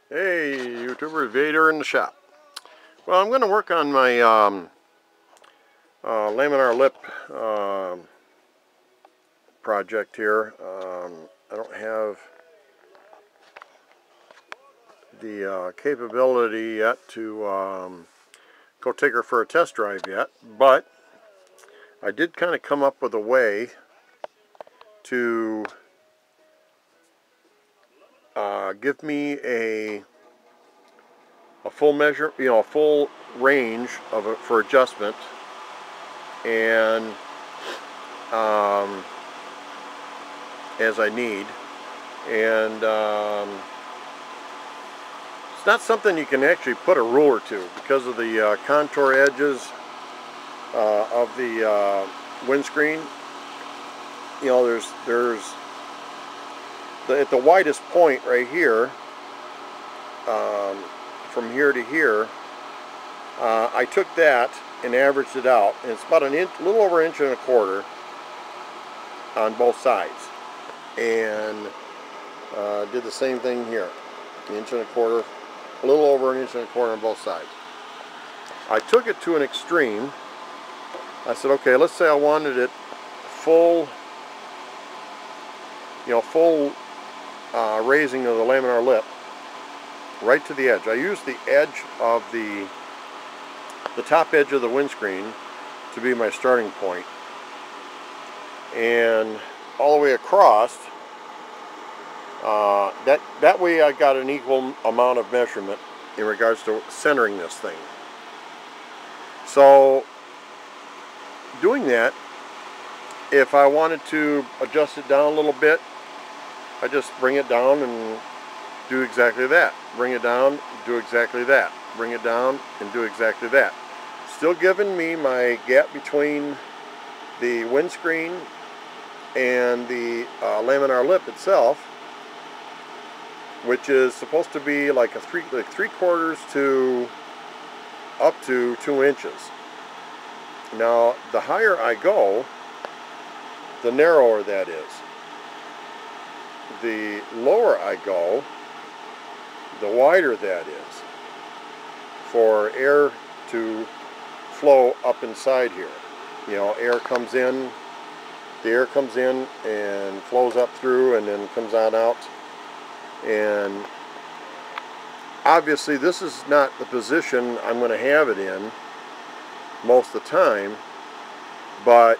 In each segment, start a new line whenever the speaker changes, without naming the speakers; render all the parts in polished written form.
Hey, YouTuber Vader in the shop. Well, I'm going to work on my Laminar Lip project here. I don't have the capability yet to go take her for a test drive yet, but I did kind of come up with a way to give me a full measure, a full range of it for adjustment, and as I need. And it's not something you can actually put a ruler to because of the contour edges of the windscreen. There's at the widest point right here, from here to here, I took that and averaged it out, and it's about a little over an inch and a quarter on both sides, and did the same thing here, an inch and a quarter, a little over an inch and a quarter on both sides. I took it to an extreme. I said, okay, let's say I wanted it full, full raising of the laminar lip right to the edge. I used the edge of the top edge of the windscreen to be my starting point, and all the way across. That way I got an equal amount of measurement in regards to centering this thing. So doing that, if I wanted to adjust it down a little bit, I just bring it down and do exactly that. Bring it down, do exactly that. Bring it down and do exactly that. Still giving me my gap between the windscreen and the laminar lip itself, which is supposed to be like three quarters to up to 2 inches. Now, the higher I go, the narrower that is. The lower I go, the wider that is, for air to flow up inside here. Air comes in, the air comes in and flows up through and then comes on out. And obviously this is not the position I'm going to have it in most of the time, but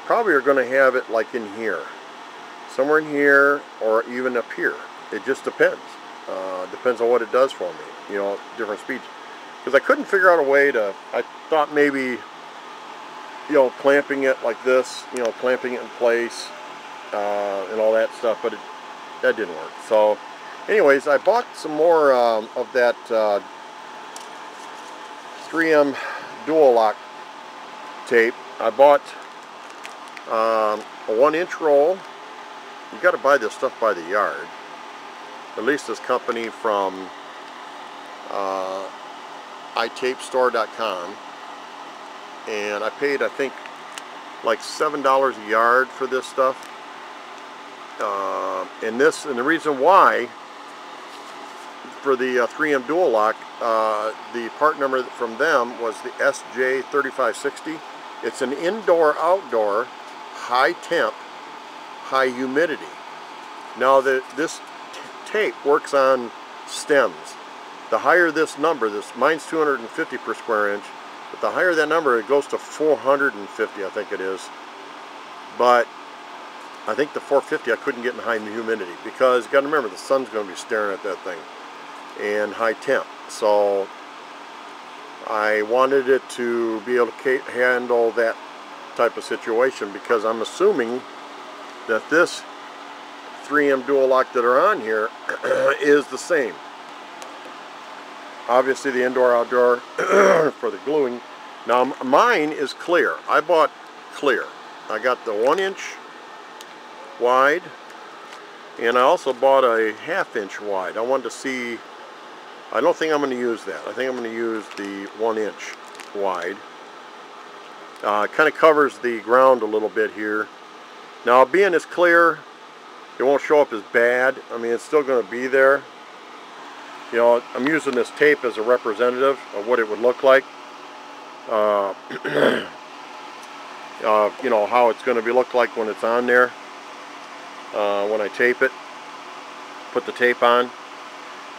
probably are going to have it like in here, somewhere in here, or even up here. It just depends. Depends on what it does for me. Different speeds. Because I couldn't figure out a way to. I thought maybe, clamping it like this, clamping it in place, and all that stuff, but that didn't work. So, anyways, I bought some more of that 3M dual lock tape. I bought a 1-inch roll. You got to buy this stuff by the yard. At least this company from itapestore.com, and I paid, I think, like $7 a yard for this stuff. And the reason why for the 3M dual lock, the part number from them was the SJ3560. It's an indoor-outdoor, high temp, high humidity. Now this tape works on stems. The higher this number, mine's 250 per square inch, but the higher that number, it goes to 450, I think it is. But I think the 450 I couldn't get in high humidity, because you got to remember, the sun's going to be staring at that thing, and high temp. So I wanted it to be able to handle that type of situation, because I'm assuming that this 3M dual lock that are on here is the same. Obviously the indoor-outdoor for the gluing. Now mine is clear. I bought clear. I got the 1-inch wide, and I also bought a 1/2-inch wide. I wanted to see. I don't think I'm going to use that. I think I'm going to use the 1-inch wide. Kind of covers the ground a little bit here. Now, being it's clear, it won't show up as bad. I mean, it's still going to be there. You know, I'm using this tape as a representative of what it would look like. You know, how it's going to look like when it's on there. When I tape it, put the tape on.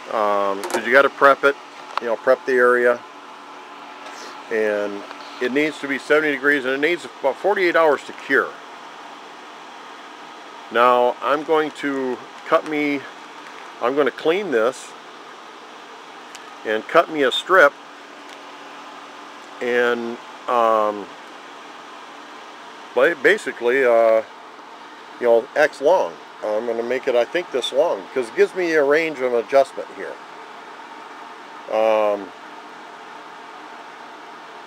Because you got to prep it, you know, prep the area. And it needs to be 70 degrees, and it needs about 48 hours to cure. Now, I'm going to clean this and cut me a strip, and basically, you know, X long. I'm going to make it, I think, this long, because it gives me a range of adjustment here.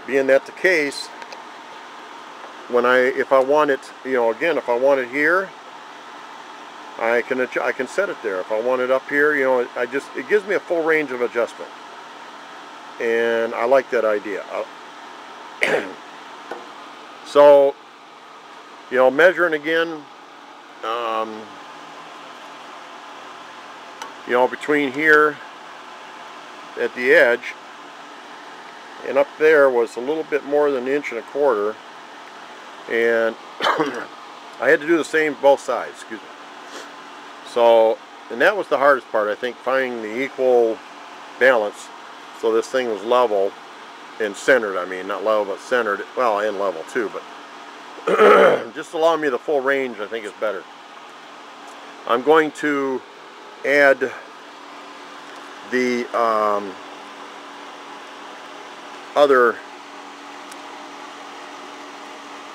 Being that the case, if I want it, you know, again, if I want it here, I can set it there. If I want it up here, you know, it gives me a full range of adjustment, and I like that idea. So, you know, measuring again, you know, between here at the edge and up there was a little bit more than 1.25 inches, and I had to do the same both sides, excuse me. So, and that was the hardest part, I think, finding the equal balance so this thing was level and centered. I mean, not level, but centered. Well, and level too, but just allowing me the full range, I think, is better. I'm going to add the other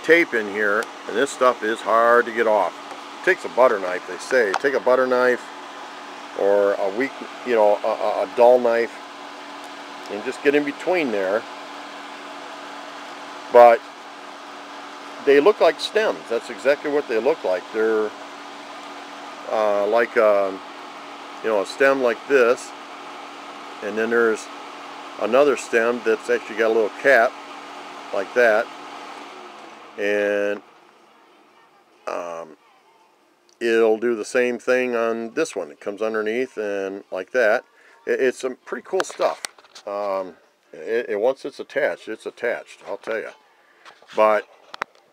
tape in here, and this stuff is hard to get off. It takes a butter knife, they say. Take a butter knife or a weak, you know, a dull knife, and just get in between there. But they look like stems. That's exactly what they look like. They're like you know, a stem like this, and then there's another stem that's actually got a little cap like that, and it'll do the same thing on this one. It comes underneath and like that. It's some pretty cool stuff. Once it's attached, I'll tell you. But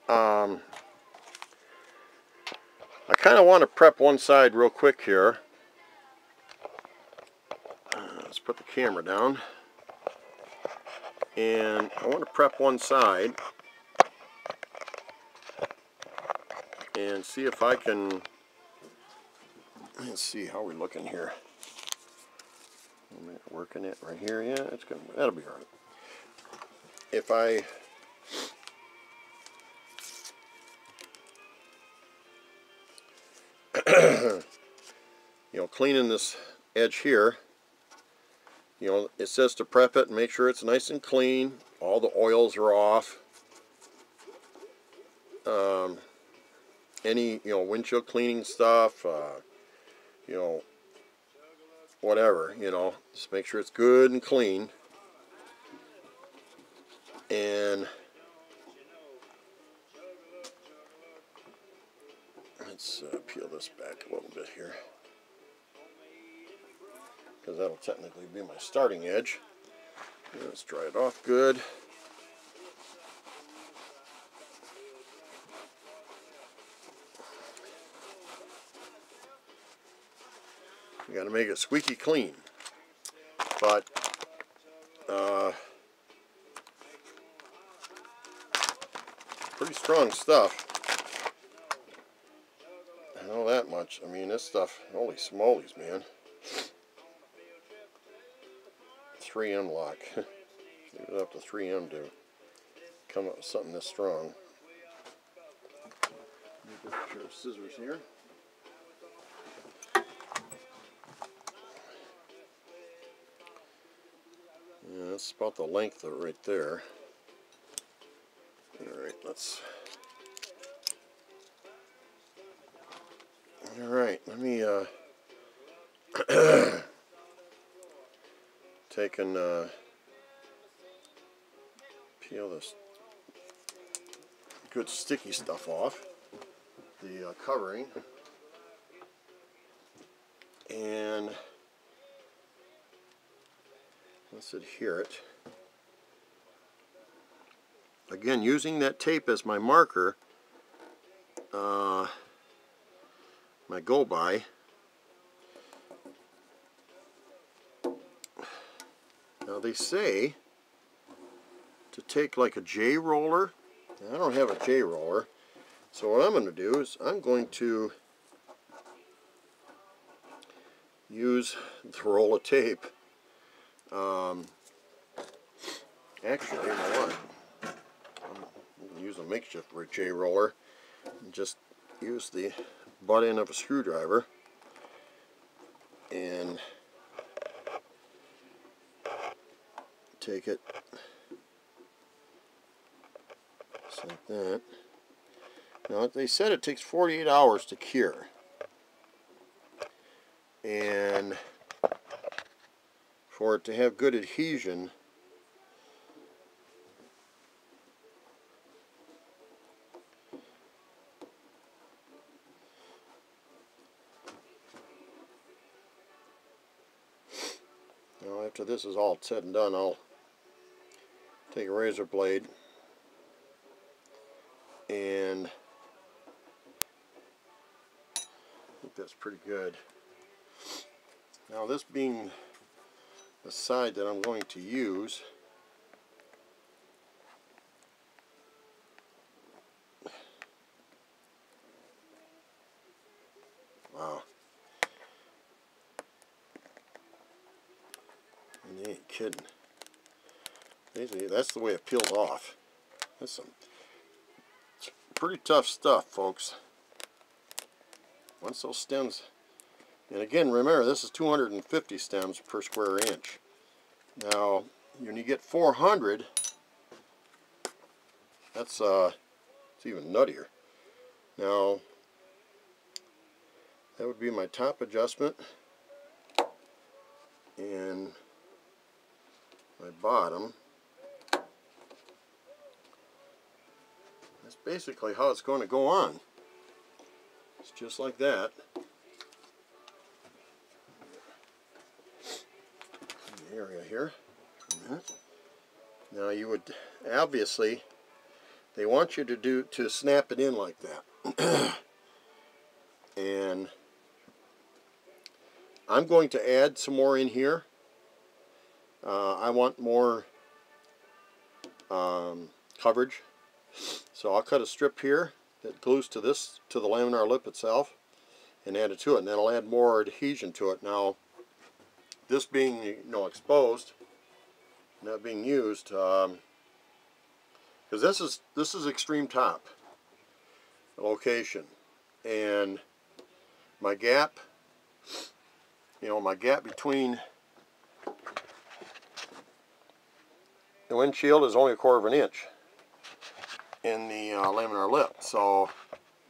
I kind of want to prep one side real quick here. Let's put the camera down. And I want to prep one side and see if I can, let's see how we're looking here. I'm working it right here. Yeah, it's gonna, that'll be all right. If I you know, cleaning this edge here, you know, it says to prep it and make sure it's nice and clean. All the oils are off. Any, you know, windshield cleaning stuff, you know, whatever, you know, just make sure it's good and clean. And let's peel this back a little bit here, because that'll technically be my starting edge. Let's dry it off good. You got to make it squeaky clean, but pretty strong stuff. I know that much. I mean, this stuff, holy smolies, man. 3M lock. Leave it up to 3M to come up with something this strong. Get a pair of scissors here. Yeah, that's about the length of it right there. Alright, let's... Alright, let me take and peel this good sticky stuff off the covering, and let's adhere it. Again, using that tape as my marker, my go-by. Now they say to take like a J roller. Now, I don't have a J roller, so what I'm going to do is I'm going to use the roll of tape. Actually, you know what? I'm going to use a makeshift J roller and just use the butt end of a screwdriver and take it just like that. Now they said it takes 48 hours to cure, and for it to have good adhesion, now after this is all said and done, I'll take a razor blade and I think that's pretty good. Now this being the side that I'm going to use, wow, and you ain't kidding. Basically, that's the way it peels off. That's some pretty tough stuff, folks. Once those stems, and again, remember, this is 250 stems per square inch. Now, when you get 400, that's it's even nuttier. Now, that would be my top adjustment and my bottom. That's basically how it's going to go on. It's just like that. The area here for a minute. Now you would obviously, they want you to snap it in like that. And I'm going to add some more in here. I want more coverage. So I'll cut a strip here that glues to this, to the laminar lip itself, and add it to it, and then I'll add more adhesion to it. Now, this being, you know, exposed, not being used, because this is extreme top location, and my gap, you know, my gap between the windshield is only 1/4 inch. In the laminar lip, so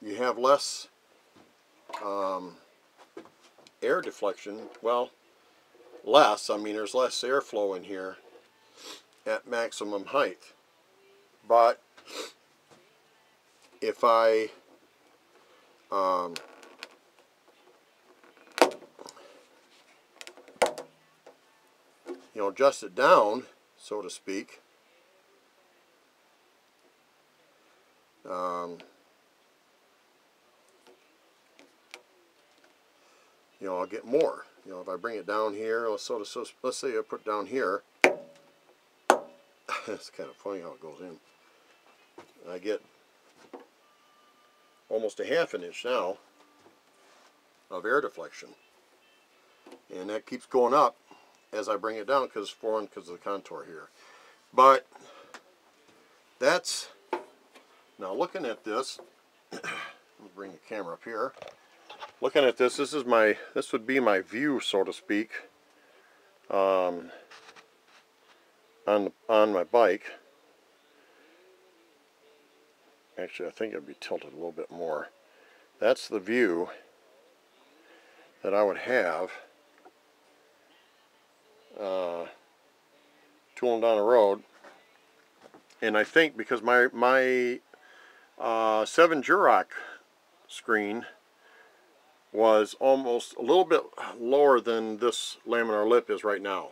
you have less air deflection. Well, less, I mean, there's less airflow in here at maximum height. But if I you know, adjust it down, so to speak, you know, I'll get more. You know, if I bring it down here, let's say I put it down here. It's kind of funny how it goes in. I get almost a 1/2 inch now of air deflection, and that keeps going up as I bring it down because of the contour here. But that's, now looking at this, let me bring the camera up here. Looking at this, this would be my view, so to speak, on my bike. Actually, I think it'd be tilted a little bit more. That's the view that I would have tooling down the road. And I think because my 7 Duroc screen was almost a little bit lower than this laminar lip is right now.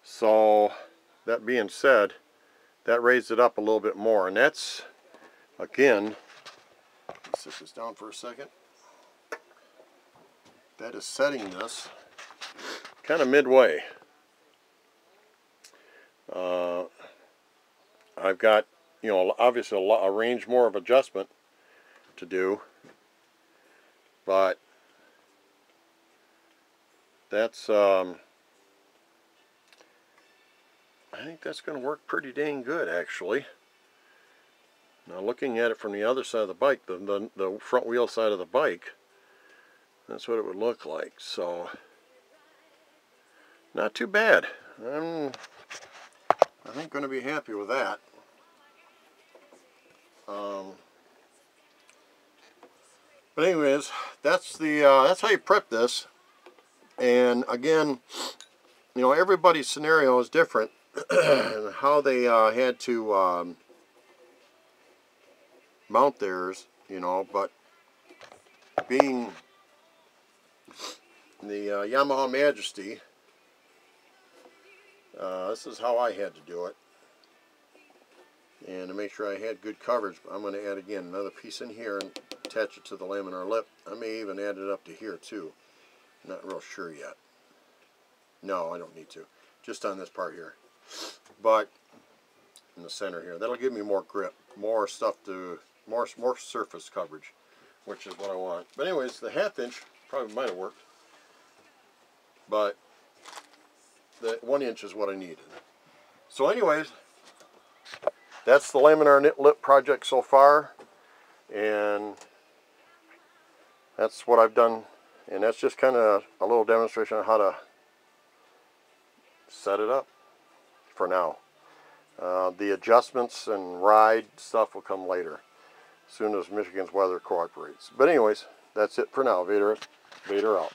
So that being said, that raised it up a little bit more, and that's, again, let's set this down for a second. That is setting this kind of midway. I've got, you know, obviously a range more of adjustment to do, but that's I think that's going to work pretty dang good, actually. Now, looking at it from the other side of the bike, the front wheel side of the bike, that's what it would look like. So, not too bad. I think going to be happy with that. But anyways, that's how you prep this. And again, you know, everybody's scenario is different. How they had to mount theirs, you know, but being the Yamaha Majesty, this is how I had to do it. And to make sure I had good coverage, I'm going to add again another piece in here and attach it to the laminar lip. I may even add it up to here too. Not real sure yet. No, I don't need to. Just on this part here. But in the center here, that'll give me more grip, more stuff to, more surface coverage, which is what I want. But anyways, the 1/2 inch probably might have worked, but the 1 inch is what I needed. So anyways, that's the Laminar Lip project so far, and that's what I've done, and that's just kind of a little demonstration on how to set it up for now. The adjustments and ride stuff will come later, as soon as Michigan's weather cooperates. But anyways, that's it for now. Vader out.